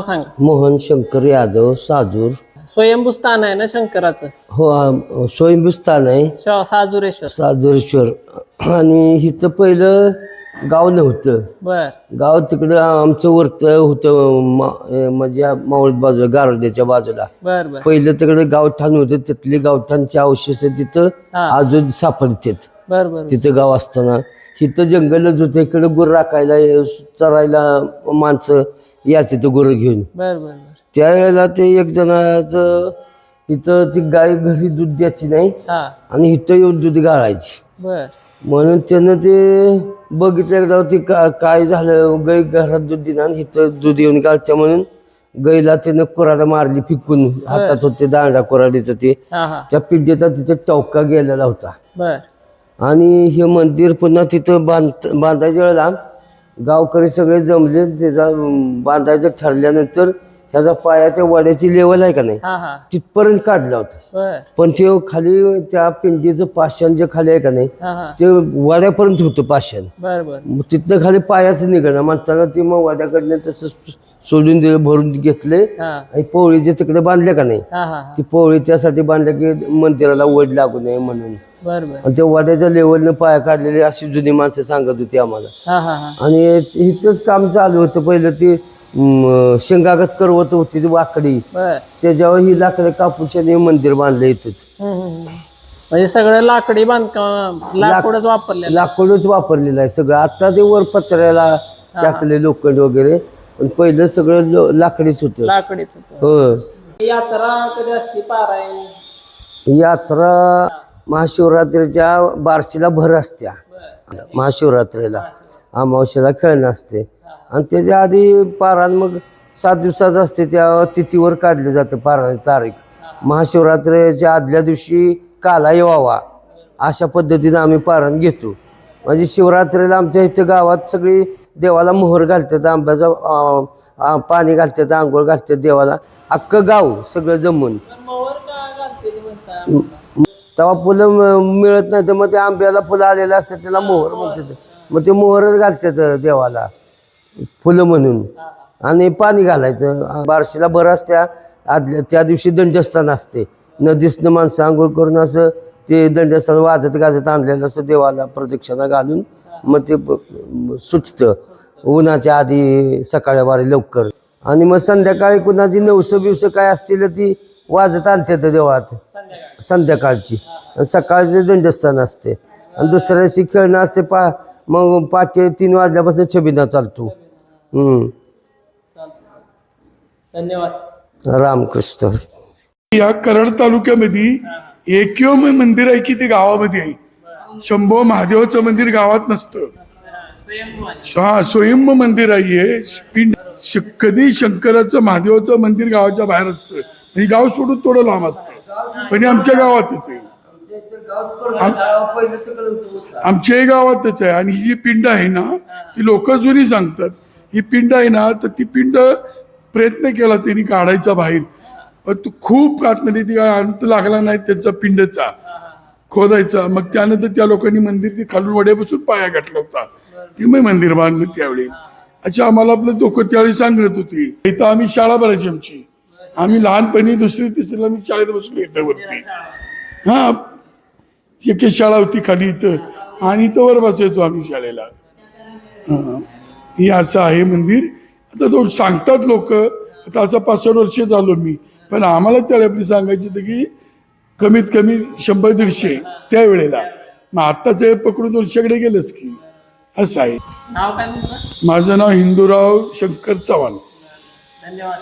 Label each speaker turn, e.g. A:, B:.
A: सांग.
B: मोहन शंकर यादव साजूर.
A: स्वयंभू स्थान आहे ना शंकराचं?
B: हो, स्वयंभू स्थान आहे
A: साजुरेश्वर.
B: साजूरेश्वर. आणि इथं पहिलं गाव नव्हतं.
A: बर
B: गाव तिकडं आमचं वरत होतं, म्हणजे मावळ बाजूला गारोड्याच्या बाजूला.
A: बर बर
B: पहिलं तिकडे गावठाण होतं. तिथले गावठाणचे अवशेष तिथं अजून सापडतात.
A: बर बर
B: तिथं गाव असताना इथं जंगलच होतं. इकडे गुर राखायला चरायला माणसं याच इथं गुरं घेऊन.
A: बर बर बर
B: त्यावेळेला ते एक जणाचं इथं ती गाय घरी दूध द्यायची नाही आणि इथं येऊन दूध गाळायची.
A: बर
B: म्हणून त्यानं ते बघितलं एकदा ती काय झालं, गाय घरात दूध दिना आणि इथं दूध येऊन गाळच्या म्हणून गायला त्यानं कुऱ्हाड मारली फेकून. हातात होते दांडा कुऱ्हाडीचं ते. त्या पिंडीचा तिथे टवका गेलेला होता.
A: बर
B: आणि हे मंदिर पुन्हा तिथं बांधायच्या वेळेला गावकरी सगळे जमले. त्याचा बांधायचं ठरल्यानंतर ह्याचा पायाच्या वड्याची लेवल आहे का नाही तिथपर्यंत काढला होता. पण ते खाली त्या पिंडीचं पाषाण जे खाली आहे का नाही ते वाड्यापर्यंत होतं पाषाण. तिथनं खाली पायाच निघणं म्हणताना ते मग वाड्याकडनं तसं सोडून दिलं, भरून घेतले आणि पोळीचे तिकडे बांधले का नाही. ती पोळी त्यासाठी बांधल्या की मंदिराला वड लागू नये म्हणून. आणि त्या वाड्याच्या लेवलनं पाया काढलेले अशी जुनी माणसं सांगत होती आम्हाला. आणि इथंच काम चालू होतं. पहिलं ती शेंगागत करवत होती ती वाकडी, त्याच्यावर ही लाकडं कापूरच्याने मंदिर बांधलं इथंच.
A: म्हणजे सगळं लाकडी बांधकाम,
B: लाकूडच वापरलेलं आहे सगळं. आता ते वर पत्र्याला टाकले लोखंड वगैरे, पण पहिलं सगळं लाकडीच होतं. हो.
A: यात्रा कधी असते? पारायण
B: यात्रा महाशिवरात्रीच्या बारशीला भर असत्या. महाशिवरात्रीला अमावस्येला खेळणं असते आणि त्याच्या आधी पारायण मग 7 दिवसाचं असते. त्या तिथीवर काढलं जातं पारायण तारीख. महाशिवरात्रीच्या आदल्या दिवशी काला येवावा अशा पद्धतीनं आम्ही पारायण घेतो. म्हणजे शिवरात्रीला आमच्या इथं गावात सगळी देवाला मोहर घालतात, आंब्याचा पाणी घालतात, आंघोळ घालतात देवाला. अख्खं गाव सगळं जमून. तेव्हा फुलं मिळत नाही तर मग ते आंब्याला फुलं आलेलं असतात त्याला मोहर म्हणतात. मग ते मोहरच घालतात देवाला फुलं म्हणून. आणि पाणी घालायचं. बारशीला भर असत्या. आदल्या त्या दिवशी दंडस्थान असते. नदीसनं माणसं आंघोळ करून असं ते दंडस्थान वाजत गाजत आणलेलं असं देवाला प्रदक्षिणा घालून मग ते सुटतं उन्हाच्या आधी सकाळी वारी लवकर. आणि मग संध्याकाळी कुणाची नवसं बिवसं काय असतील ती वाजत आणतात देवात संध्याकाळची. सकाळचे दंडस्थान असते आणि दुसऱ्या दिवशी खेळणं असते. मग 5-3 वाजल्यापासून छबिना चालतो.
A: धन्यवाद.
B: रामकृष्ण.
C: या कराड तालुक्यामध्ये एकमेव मंदिर आहे की ते गावामध्ये आहे. शंभो महादेवाचं मंदिर गावात नसतं. स्वयंभू मंदिर आहे. पिंड कधी शंकराचं महादेवाचं मंदिर गावाच्या बाहेर असतं. हे गाव सोडून थोडं लांब असतं, पण आमच्या गावातच आहे. आमच्याही गावातच आहे. आणि ही जी पिंड आहे ना ती लोक जुनी सांगतात. ही पिंड आहे ना तर ती पिंड प्रयत्न केला त्यांनी काढायचा बाहेर, पण तू खूप आतमध्ये ती अंत लागला नाही त्यांचा पिंडचा खोदायचा. मग त्यानंतर त्या लोकांनी मंदिर ती खालून वड्यापासून पाया घातला होता. ती मग मंदिर बांधलं त्यावेळी. अच्छा, आम्हाला आपलं लोक त्यावेळी सांगत होती. इथं आम्ही शाळा भरायची आमची. आम्ही लहानपणी 2री-3रीला मी शाळेत बसलो इथं वरती. एक शाळा होती खाली इथं आणि इथं वर बसायचो आम्ही शाळेला. हे असं आहे मंदिर. आता तो सांगतात लोक. आता असं 5-6 वर्ष झालो मी, पण आम्हाला त्यावेळी सांगायची होतं की कमीत कमी 100-150 त्यावेळेला. मग आत्ताच पकडून 200कडे गेलंच की. असं आहे.
A: नाव काय तुमचं?
C: माझं नाव हिंदूराव शंकर चव्हाण.
A: धन्यवाद.